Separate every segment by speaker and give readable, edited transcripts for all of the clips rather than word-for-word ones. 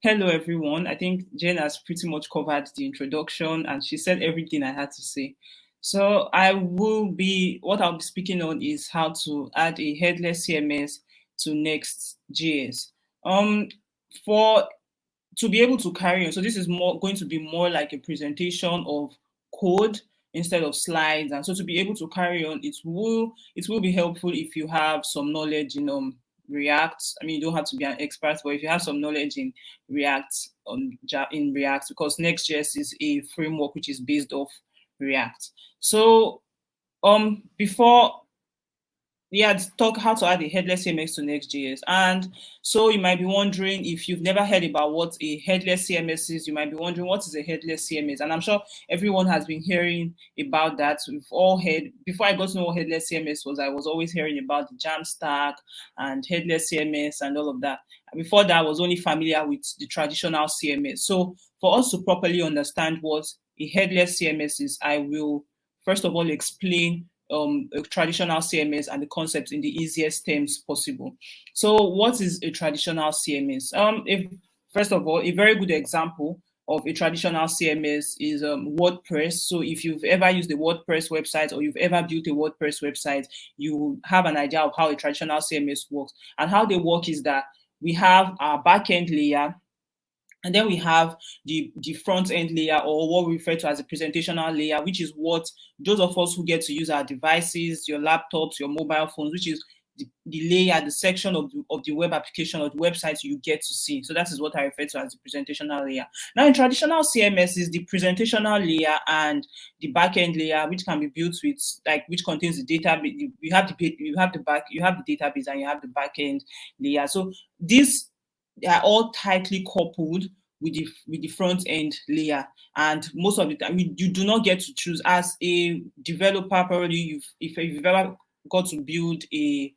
Speaker 1: Hello, everyone. I think Jen has pretty much covered the introduction and she said everything I had to say. So what I'll be speaking on is how to add a headless CMS to Next.js. Um, for to be able to carry on, so this is more going to be more like a presentation of code instead of slides. And so to be able to carry on, it will be helpful if you have some knowledge in React. I mean, you don't have to be an expert, but if you have some knowledge in React in React, because Next.js is a framework which is based off React. So before talk how to add a headless CMS to Next.js. And so you might be wondering, if you've never heard about what a headless CMS is, you might be wondering what is a headless CMS. And I'm sure everyone has been hearing about that. We've all heard, before I got to know what headless CMS was, I was always hearing about the Jamstack and headless CMS and all of that. And before that, I was only familiar with the traditional CMS. So for us to properly understand what a headless CMS is, I will first of all explain a traditional CMS and the concept in the easiest terms possible. So, what is a traditional CMS? First of all, a very good example of a traditional CMS is WordPress. So, if you've ever used a WordPress website or you've ever built a WordPress website, you have an idea of how a traditional CMS works. And how they work is that we have our backend layer, and then we have the front end layer, or what we refer to as a presentational layer, which is what those of us who get to use our devices, your laptops, your mobile phones, which is the layer, the section of the web application or the website you get to see. So that is what I refer to as the presentational layer. Now, in traditional CMS is the presentational layer and the backend layer, which can be built with, like, which contains the database. You have the database, and you have the backend layer. So these, they are all tightly coupled with the front end layer, and most of the time you do not get to choose. As a developer, probably if you've ever got to build a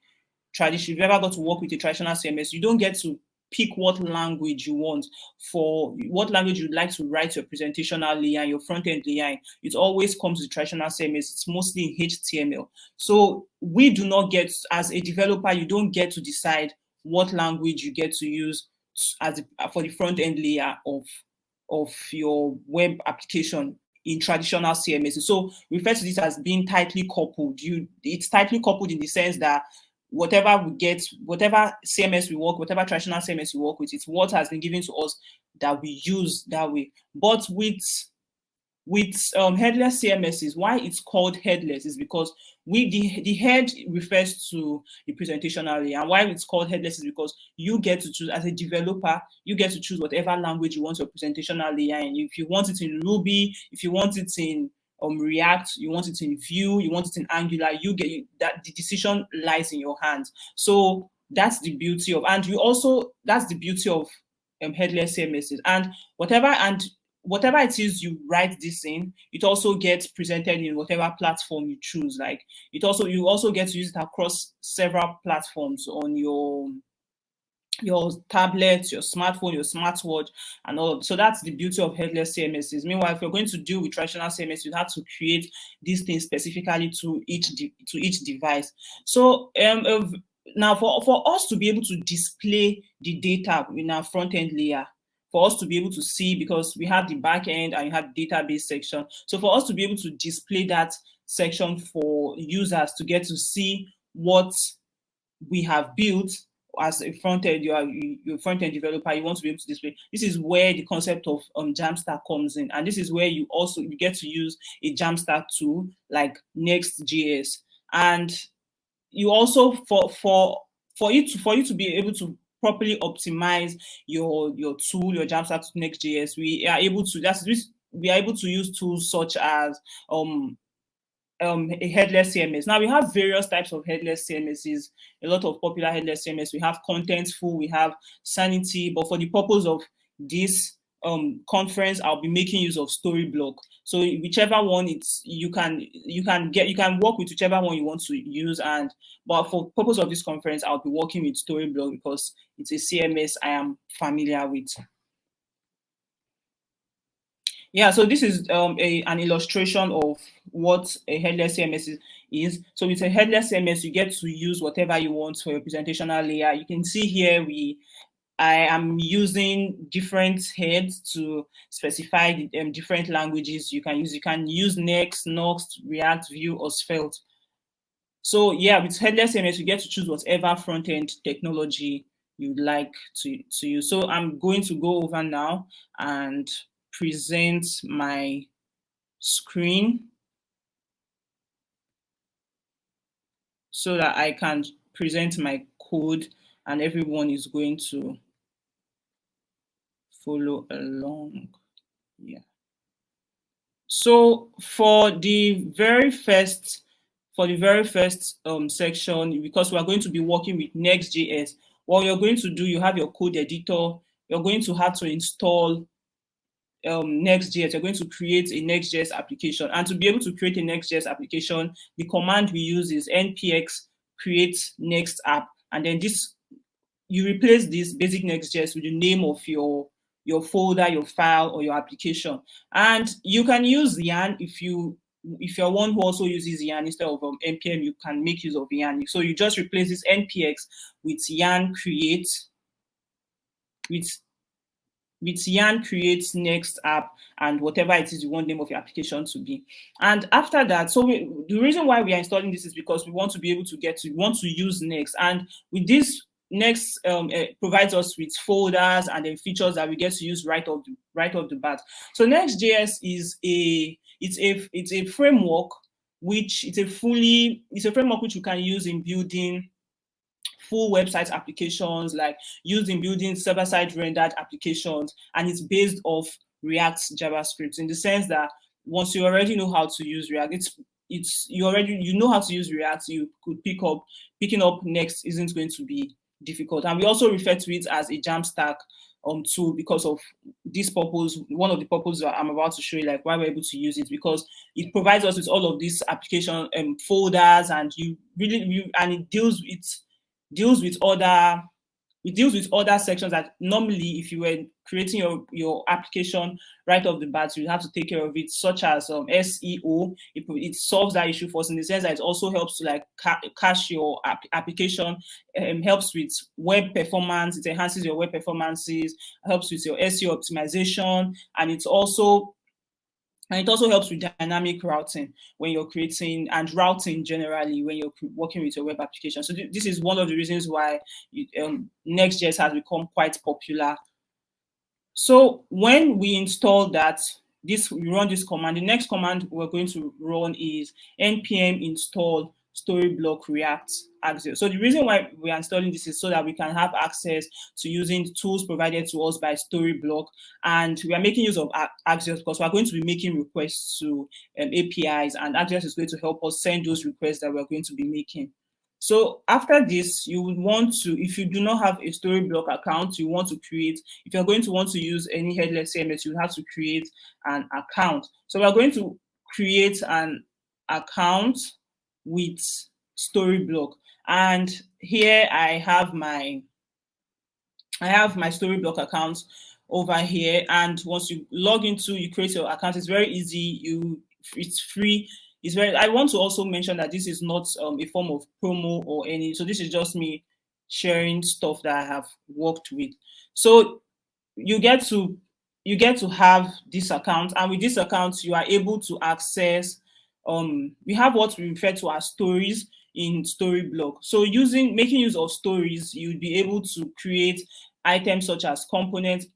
Speaker 1: tradition, if you've ever got to work with a traditional CMS, you don't get to pick what language you want, for what language you'd like to write your presentational layer and your front end layer. It always comes with traditional CMS. It's mostly in HTML. So we do not get, as a developer, you don't get to decide what language you get to use for the front end layer of your web application in traditional CMS. So we refer to this as being tightly coupled. It's tightly coupled in the sense that whatever we get, whatever CMS we work, whatever traditional CMS we work with, it's what has been given to us that we use that way. But with headless CMSs, why it's called headless is because the head refers to the presentational layer, and why it's called headless is because you get to choose, as a developer, you get to choose whatever language you want your presentational layer in. If you want it in Ruby, if you want it in React, you want it in Vue, you want it in Angular, that the decision lies in your hands. So that's the beauty of, and you also that's the beauty of headless CMSs, and whatever it is you write this in, it also gets presented in whatever platform you choose. Like, you also get to use it across several platforms on your tablet, your smartphone, your smartwatch, and all. So that's the beauty of headless CMSs. Meanwhile, if you're going to deal with traditional CMS, you have to create these things specifically to each device. So now for us to be able to display the data in our front end layer, for us to be able to see, because we have the back end and you have the database section. So for us to be able to display that section for users to get to see what we have built as a front end, you're front end developer, you want to be able to display. This is where the concept of Jamstack comes in, and this is where you get to use a Jamstack tool like Next.js, and you also for you to be able to properly optimize your tool, your Jamstack to Next.js, we are able to use tools such as a headless CMS. Now we have various types of headless CMSs, a lot of popular headless CMS. We have Contentful, we have Sanity, but for the purpose of this conference, I'll be making use of Storyblock. So whichever one you can work with whichever one you want to use, but for purpose of this conference, I'll be working with Storyblock because it's a CMS I am familiar with. Yeah, so this is an illustration of what a headless CMS is. So with a headless CMS, you get to use whatever you want for your presentational layer. You can see here I am using different heads to specify the different languages you can use. You can use Next, Nuxt, React, Vue, or Svelte. So yeah, with Headless CMS, you get to choose whatever front-end technology you'd like to use. So I'm going to go over now and present my screen so that I can present my code and everyone is going to follow along. Yeah. So for the very first section, because we are going to be working with Next.js, what you're going to do, you have your code editor, you're going to have to install Next.js. You're going to create a Next.js application. And to be able to create a Next.js application, the command we use is npx create next app. And then this, you replace this basic Next.js with the name of your folder, your file, or your application. And you can use Yarn if you're one who also uses Yarn instead of npm, you can make use of Yarn. So you just replace this npx with Yarn create Yarn creates next app and whatever it is you want the name of your application to be. And after that, so the reason why we are installing this is because we want to be able to want to use Next. And with this, Next provides us with folders and then features that we get to use right off the bat. So Next.js is it's a framework which it's a framework which you can use in building full website applications, like used in building server-side rendered applications, and it's based off React JavaScript, in the sense that once you already know how to use React, you know how to use React, you could picking up Next isn't going to be difficult. And we also refer to it as a Jamstack tool because of this purpose. One of the purposes that I'm about to show you, like why we're able to use it, because it provides us with all of these application folders, and and it deals with other sections that normally, if you were creating your application right off the bat, you have to take care of it, such as SEO. It solves that issue for us, in the sense that it also helps to like cache your application, helps with web performance, it enhances your web performances, helps with your SEO optimization, and it also helps with dynamic routing when you're creating, and routing generally when you're working with your web application. So this is one of the reasons why Next.js has become quite popular. So when we install that, we run this command. The next command we're going to run is npm install Storyblock React Axios. So the reason why we are installing this is so that we can have access to using tools provided to us by Storyblock, and we are making use of Axios because we are going to be making requests to APIs, and Axios is going to help us send those requests that we're going to be making. So after this, you would want to, if you do not have a Storyblock account, you want to create, if you're going to want to use any Headless CMS, you have to create an account. So we're going to create an account with Storyblock. And here I have my Storyblock account over here. And once you log into, you create your account. It's very easy. It's free. I want to also mention that this is not a form of promo or any. So this is just me sharing stuff that I have worked with. So you get to have this account, and with this account, you are able to access. We have what we refer to as stories in Storyblock. So making use of stories, you'd be able to create items such as components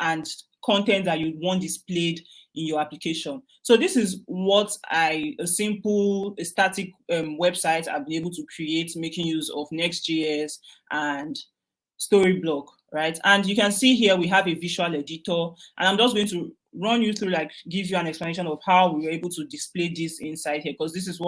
Speaker 1: and content that you want displayed in your application. So this is what a static website I've been able to create, making use of Next.js and Storyblock, right? And you can see here we have a visual editor, and I'm just going to run you through, like, give you an explanation of how we were able to display this inside here, because this is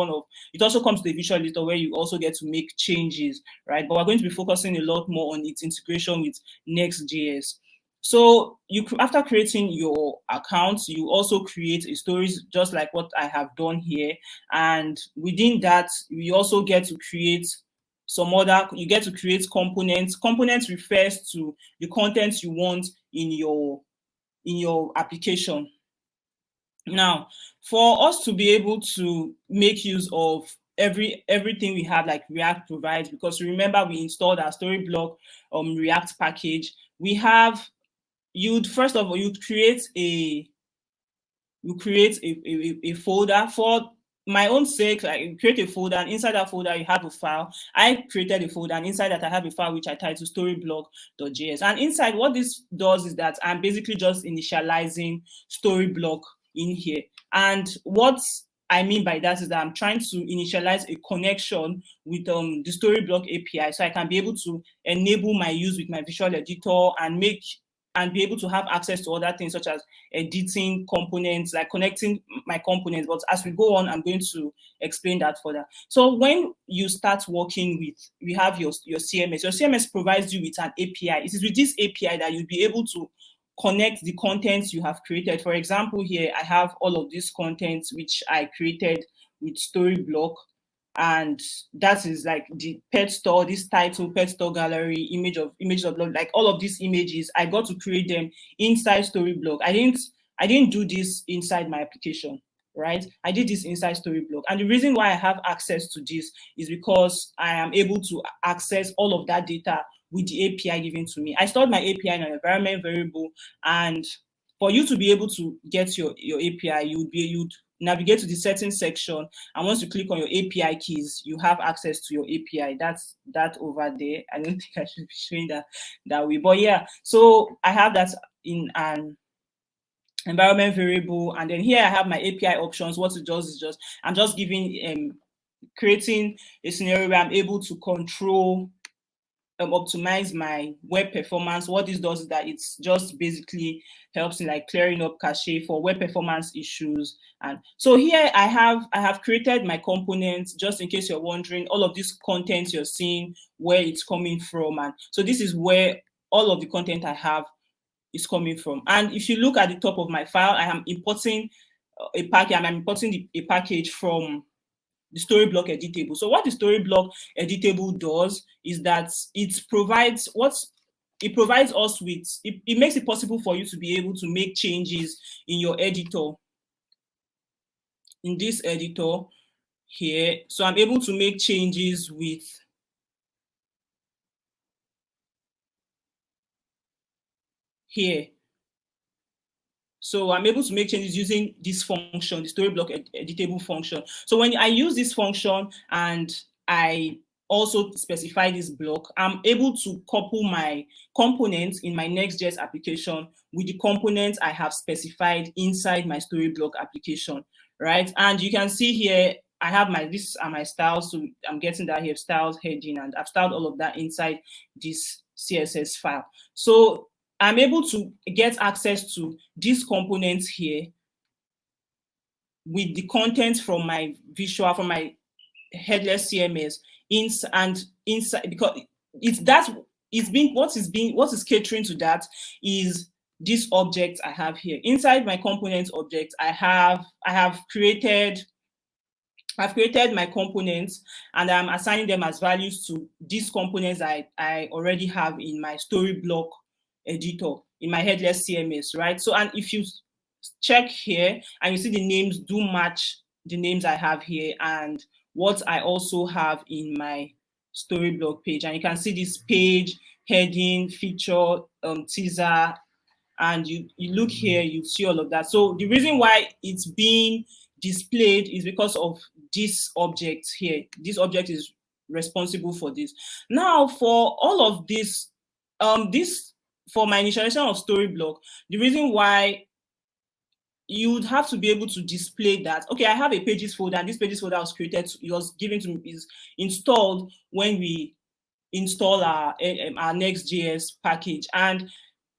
Speaker 1: it also comes to the visual editor where you also get to make changes, right? But we're going to be focusing a lot more on its integration with Next.js. So after creating your account, you also create a stories, just like what I have done here. And within that, we also get to create you get to create components. Components refers to the content you want in your application. Now, for us to be able to make use of everything we have like React provides, because remember we installed our Storyblock React package. We have, you'd first of all you'd create a folder. For my own sake, like create a folder, and inside that folder you have a file. I created a folder, and inside that I have a file which I titled storyblock.js. And inside, what this does is that I'm basically just initializing Storyblock in here. And what I mean by that is that I'm trying to initialize a connection with the Storyblock API, so I can be able to enable my use with my visual editor and be able to have access to other things such as editing components, like connecting my components. But as we go on, I'm going to explain that further. So when you start working with, we have your CMS. Your CMS provides you with an API. It is with this API that you'll be able to connect the contents you have created. For example, here I have all of these contents which I created with Storyblock. And that is like the pet store, this title, pet store gallery, images of love, like all of these images, I got to create them inside Storyblock. I didn't do this inside my application, right? I did this inside Storyblock. And the reason why I have access to this is because I am able to access all of that data with the API given to me. I stored my API in an environment variable, and for you to be able to get your API, you'd navigate to the settings section, and once you click on your API keys, you have access to your API. That's that over there. I don't think I should be showing that way, but yeah. So I have that in an environment variable, and then here I have my API options. What it does is just I'm just giving creating a scenario where I'm able to control optimize my web performance. What this does is that it's just basically helps in like clearing up cache for web performance issues. And so here I have created my components, just in case you're wondering, all of this content you're seeing, where it's coming from. And so this is where all of the content I have is coming from. And if you look at the top of my file, I am importing a package. I'm importing a package from the Storyblock editable. So what the Storyblock editable does is that it provides us with, it makes it possible for you to be able to make changes in your editor, in this editor here. So I'm able to make changes with here. So I'm able to make changes using this function, the Storyblock editable function. So when I use this function and I also specify this block, I'm able to couple my components in my Next.js application with the components I have specified inside my Storyblock application, right? And you can see here, I have these are my styles. So I'm getting that here, styles, heading, and I've styled all of that inside this CSS file. So I'm able to get access to these components here with the content from my from my Headless CMS inside, because what is catering to that is this object I have here. Inside my components object, I've created my components, and I'm assigning them as values to these components I already have in my Storyblock editor, in my Headless CMS, right? So, and if you check here and you see the names do match the names I have here and what I also have in my Storyblock page. And you can see this page, heading, feature, teaser, and you look here, you see all of that. So the reason why it's being displayed is because of this object here. This object is responsible for this. Now, for all of this, for my initialization of Storyblock, the reason why you would have to be able to display that, okay, I have a pages folder, and this pages folder was created, it was given to me, is installed when we install our Next.js package. And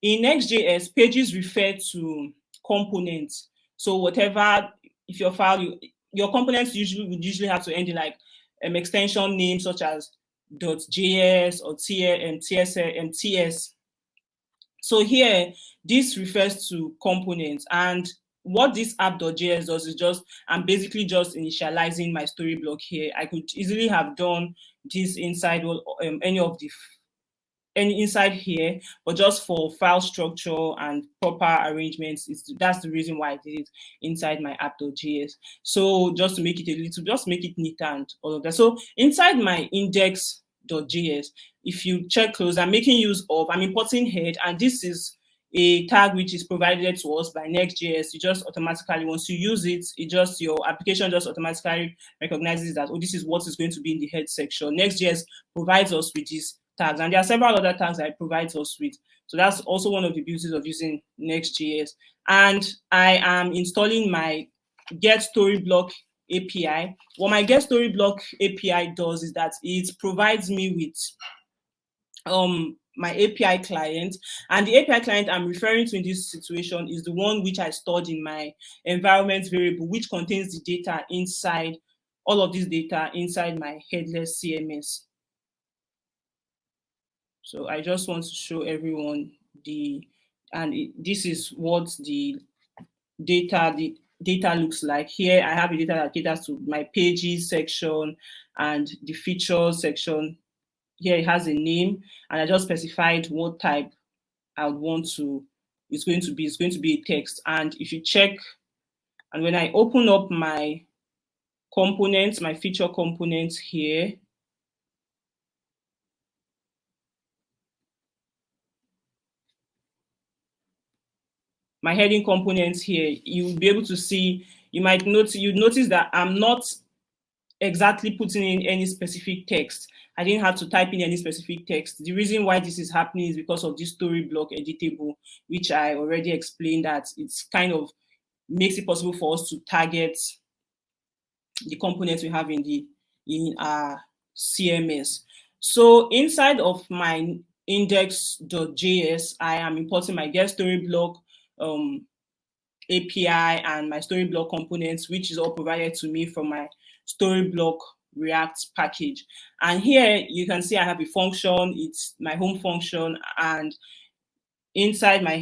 Speaker 1: in Next.js, pages refer to components. So whatever, if your file, your components usually have to end in like extension names such as .js or TS and TS. So here, this refers to components, and what this app.js does is just, I'm basically just initializing my Storyblock here. I could easily have done this inside any of the any inside here, but just for file structure and proper arrangements, that's the reason why I did it inside my app.js. So just to make it just make it neat and all of that. So inside my index.js, if you check close, I'm importing head, and this is a tag which is provided to us by NextJS. You just automatically, once you use it, your application just automatically recognizes that, oh, this is what is going to be in the head section. NextJS provides us with these tags, and there are several other tags that it provides us with. So that's also one of the beauties of using Next.js. And I am installing my Get Storyblock API. What my Get Storyblock API does is that it provides me with my API client, and the API client I'm referring to in this situation is the one which I stored in my environment variable, which contains the data inside, all of this data inside my headless CMS. So I just want to show everyone this is what the data looks like. Here I have the data that caters to my pages section and the features section. Here it has a name, and I just specified what type I would want to, it's going to be a text. And if you check, and when I open up my components, my feature components here, my heading components here, you'll be able to see, you notice that I'm not exactly putting in any specific text. I didn't have to type in any specific text. The reason why this is happening is because of this story block editable, which I already explained, that it's kind of makes it possible for us to target the components we have in our CMS. So inside of my index.js, I am importing my get story block API and my story block components, which is all provided to me from my story block React package. And here you can see I have a function, it's my home function, and inside my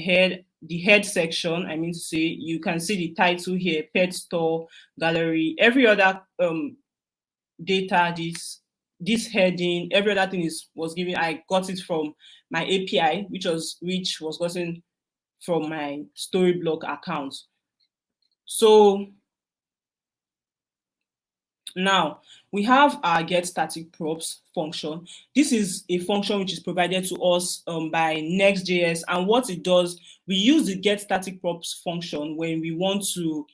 Speaker 1: the head section, I mean to say, you can see the title here, pet store, gallery, every other data, this heading, every other thing was given. I got it from my API, which was gotten from my Storyblock account. So now we have our get static props function. This is a function which is provided to us by Next.js, and what it does, we use the get static props function when we want to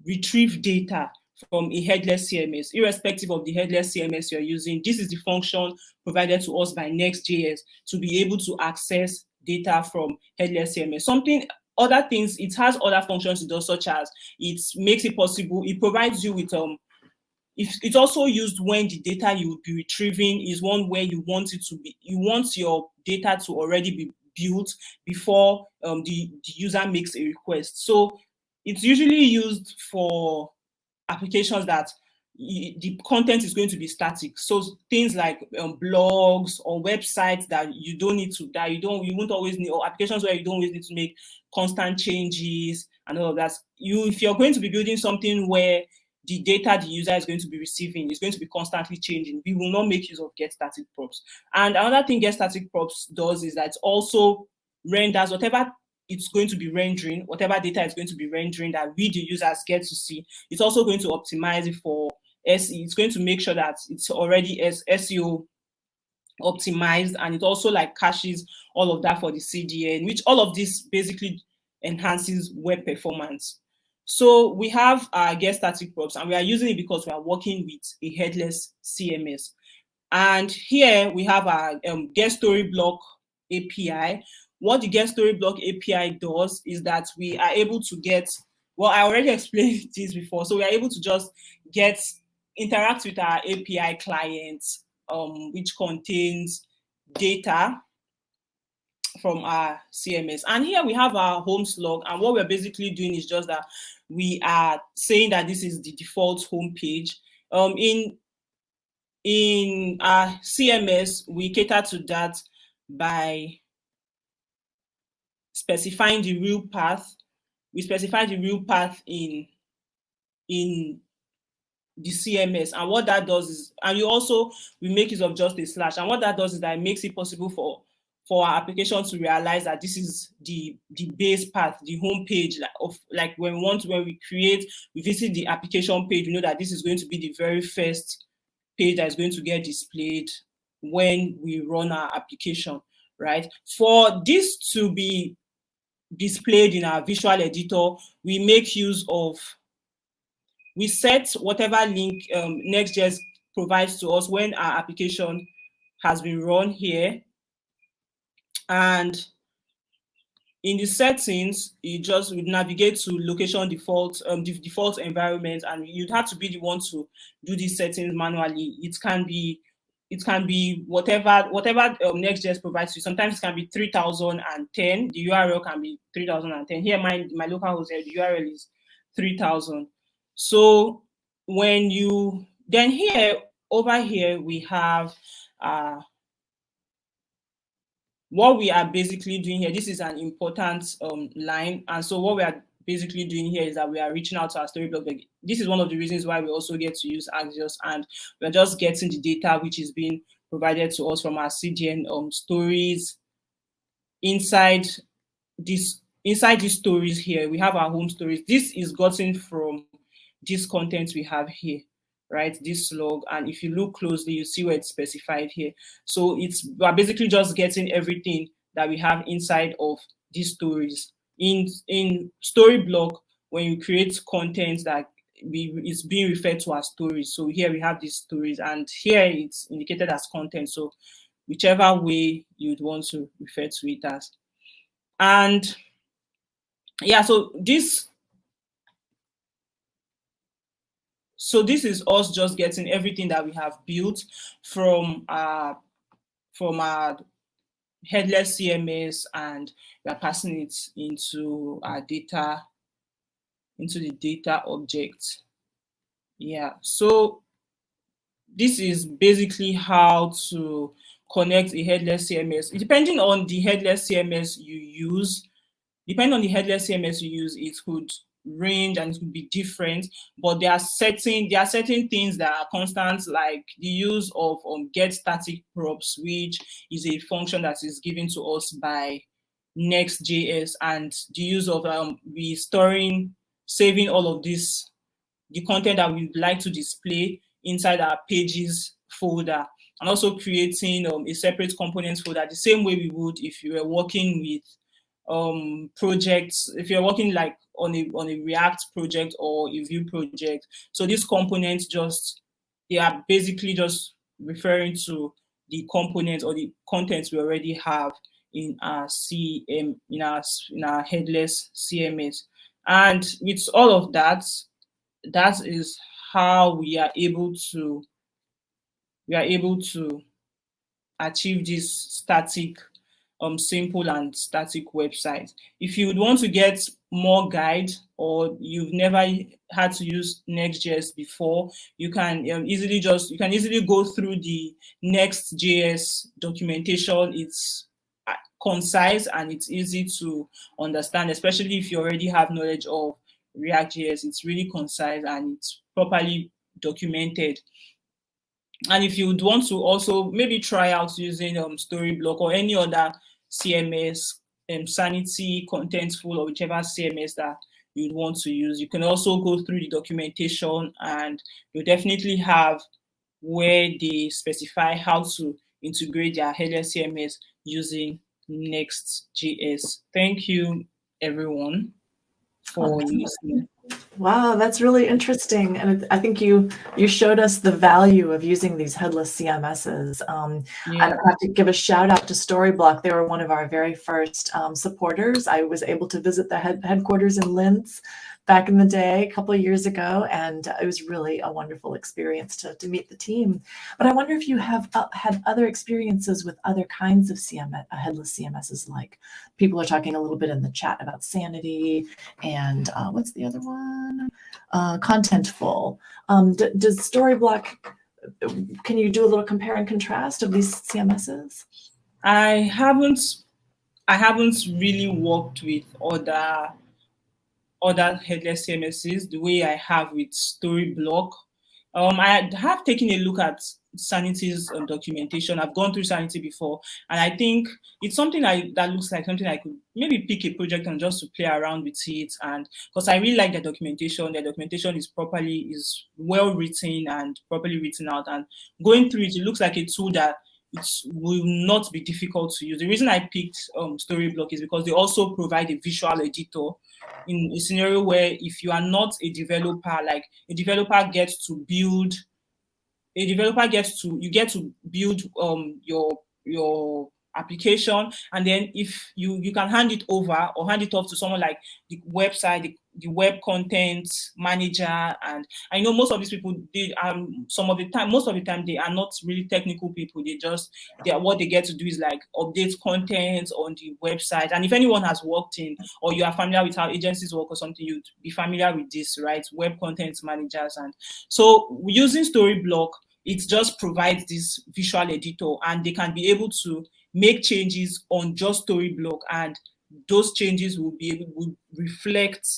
Speaker 1: retrieve data from a headless CMS, irrespective of the headless CMS you're using. This is the function provided to us by Next.js to be able to access data from headless CMS. Other things, it has other functions it does, such as it makes it possible, it provides you with it's also used when the data you would be retrieving is one where you want your data to already be built before the user makes a request. So it's usually used for applications that the content is going to be static. So things like blogs or websites that you won't always need, or applications where you don't always need to make constant changes and all of that. If you're going to be building something where the data the user is going to be receiving is going to be constantly changing, we will not make use of get static props. And another thing get static props does is that it also renders whatever it's going to be rendering, whatever data is going to be rendering that we, the users, get to see. It's also going to optimize it for SE. It's going to make sure that it's already SEO optimized, and it also like caches all of that for the CDN, which all of this basically enhances web performance. So we have our get static props, and we are using it because we are working with a headless CMS. And here we have our get story block API. What the get story block API does is that we are able to get, well, I already explained this before. So we are able to just interact with our API client, which contains data from our CMS. And here we have our home slug, and what we're basically doing is just that we are saying that this is the default home page. In our CMS, we cater to that by specifying the real path. We specify the real path in the CMS, and what that does is, and we make use of just a slash, and what that does is that it makes it possible for our application to realize that this is the base path, the home page of, like, when we visit the application page, we know that this is going to be the very first page that is going to get displayed when we run our application, right? For this to be displayed in our visual editor, we make use of, we set whatever link Next.js provides to us when our application has been run here. And in the settings, you just would navigate to location default, default environment, and you'd have to be the one to do these settings manually. It can be whatever Next.js provides you. Sometimes it can be 3010. The URL can be 3010. Here, my local host, the URL is 3000. So when you then here, over here, we have what we are basically doing here. This is an important line, and so what we are basically doing here is that we are reaching out to our Storyblock. This is one of the reasons why we also get to use Axios, and we're just getting the data which is being provided to us from our CDN stories. Inside these stories here, we have our home stories. This is gotten from this content we have here, right? This log, and if you look closely, you see where it's specified here. So we're basically just getting everything that we have inside of these stories. In Storyblock, when you create content that it's being referred to as stories. So here we have these stories, and here it's indicated as content. So whichever way you'd want to refer to it as. And yeah, so this is us just getting everything that we have built from our headless CMS, and we are passing it into our data, into the data object. Yeah, so this is basically how to connect a headless CMS. Depending on the headless CMS you use, it could range and it could be different, but there are certain things that are constant, like the use of get static props, which is a function that is given to us by Next.js, and the use of saving all of this, the content that we'd like to display inside our pages folder, and also creating a separate components folder, the same way we would if you were working with projects, if you're working like on a React project or a Vue project. So these components they are basically just referring to the components or the contents we already have in our in our headless CMS. And with all of that, that is how we are able to achieve this static, simple and static website. If you would want to get more guide, or you've never had to use Next.js before, you can easily go through the Next.js documentation. It's concise and it's easy to understand, especially if you already have knowledge of React.js. It's really concise and it's properly documented. And if you would want to also maybe try out using Storyblock or any other CMS, Sanity, Contentful, or whichever CMS that you'd want to use, you can also go through the documentation, and you'll definitely have where they specify how to integrate their headless CMS using Next.js. Thank you, everyone, for listening.
Speaker 2: Wow, that's really interesting, and I think you showed us the value of using these headless CMSs. I have to give a shout out to Storyblock. They were one of our very first supporters. I was able to visit the headquarters in Linz back in the day, a couple of years ago, and it was really a wonderful experience to meet the team. But I wonder if you have had other experiences with other kinds of CMS, headless CMSs, like people are talking a little bit in the chat about Sanity, and what's the other one? Contentful. Does Storyblock, can you do a little compare and contrast of these CMSs?
Speaker 1: I haven't really worked with other headless CMSs the way I have with Storyblock. I have taken a look at Sanity's documentation. I've gone through Sanity before, and I think it's something that looks like something I could maybe pick a project and just to play around with it. And because I really like the documentation is well written and properly written out. And going through it, it looks like a tool that it will not be difficult to use. The reason I picked Storyblock is because they also provide a visual editor in a scenario where if you are not a developer, like a developer gets to build you get to build your application, and then if you can hand it over or hand it off to someone like the website, the web content manager. And I know most of these people, most of the time they are not really technical people. What they get to do is like update content on the website. And if anyone has worked in, or you are familiar with how agencies work or something, you'd be familiar with this, right? Web content managers. And so using Storyblock, it just provides this visual editor, and they can be able to make changes on just Storyblock, and those changes will reflect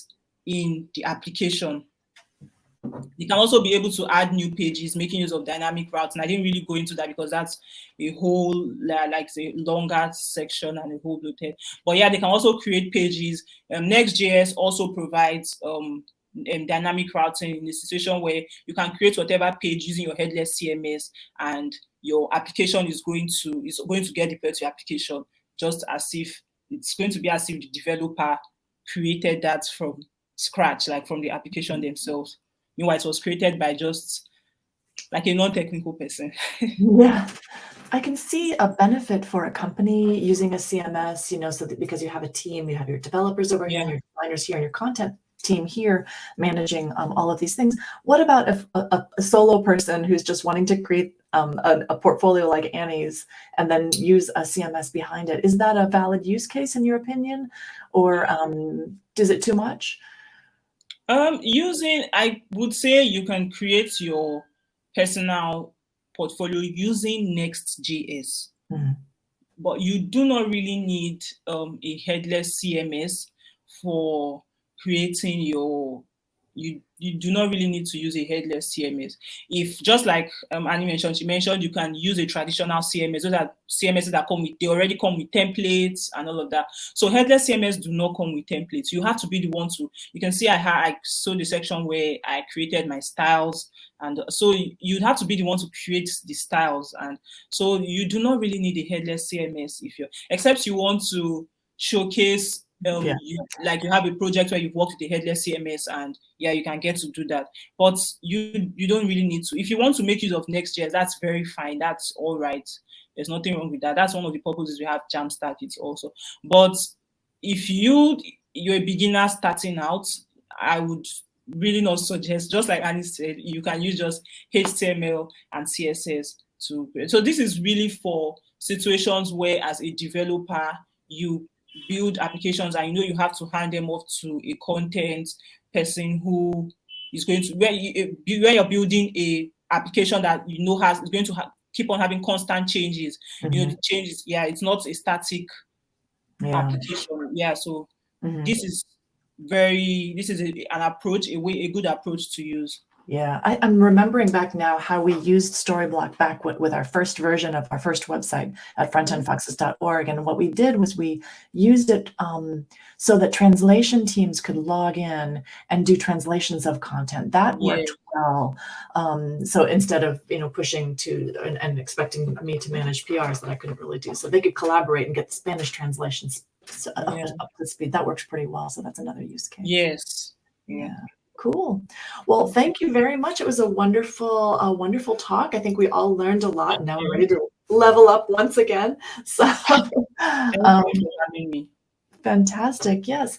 Speaker 1: in the application. You can also be able to add new pages, making use of dynamic routes. And I didn't really go into that because that's a whole, like say, longer section and a whole bloated. But yeah, they can also create pages. NextJS also provides dynamic routing in a situation where you can create whatever page using your headless CMS, and your application is going to get deployed to your application, just as if it's going to be as if the developer created that from scratch, like from the application themselves. Meanwhile, it was created by just like a non-technical person.
Speaker 2: Yeah. I can see a benefit for a company using a CMS, so that because you have a team, you have your developers over here, and your designers here, and your content team here managing all of these things. What about if a solo person who's just wanting to create a portfolio like Annie's and then use a CMS behind it? Is that a valid use case in your opinion, or is it too much?
Speaker 1: I would say you can create your personal portfolio using Next.js, but you do not really need a headless CMS for creating you do not really need to use a headless CMS. If just like Annie mentioned, she mentioned you can use a traditional CMS. Those are CMSs that they already come with templates and all of that. So headless CMS do not come with templates. You have to be the one to, you can see I saw the section where I created my styles. And so you'd have to be the one to create the styles. And so you do not really need a headless CMS except you want to showcase you have a project where you've worked with a headless CMS, and you can get to do that. But you don't really need to. If you want to make use of Next.js, that's very fine. That's all right. There's nothing wrong with that. That's one of the purposes we have Jamstack. It's also. But if you're a beginner starting out, I would really not suggest. Just like Annie said, you can use just HTML and CSS to. So this is really for situations where, as a developer, you build applications and you have to hand them off to a content person who is going to, where you're building a application that is going to keep on having constant changes. The changes, it's not a static application. So this is an approach, a good approach to use.
Speaker 2: Yeah, I'm remembering back now how we used Storyblock back with our first version of our first website at frontendfoxes.org. And what we did was we used it so that translation teams could log in and do translations of content. That worked well. So instead of pushing to and expecting me to manage PRs that I couldn't really do, so they could collaborate and get Spanish translations up to speed. That works pretty well. So that's another use case.
Speaker 1: Yes.
Speaker 2: Yeah. Cool. Well, thank you very much. It was a wonderful talk. I think we all learned a lot. Now we're ready to level up once again. So,
Speaker 1: thank you for having me.
Speaker 2: Fantastic. Yes.